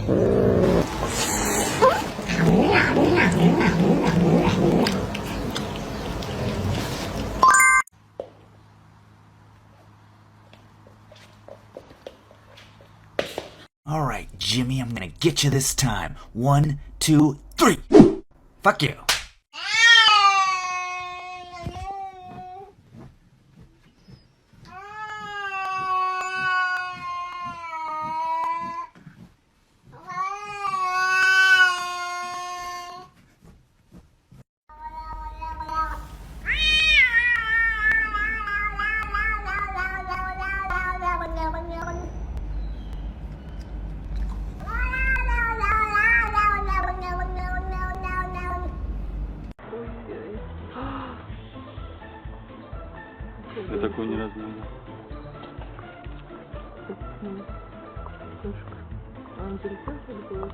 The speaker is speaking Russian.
All right, Jimmy, I'm gonna get you this time. 1, 2, 3. Fuck you. Я такой ни разу не видел. Кошка. А он залетел, что ли, было?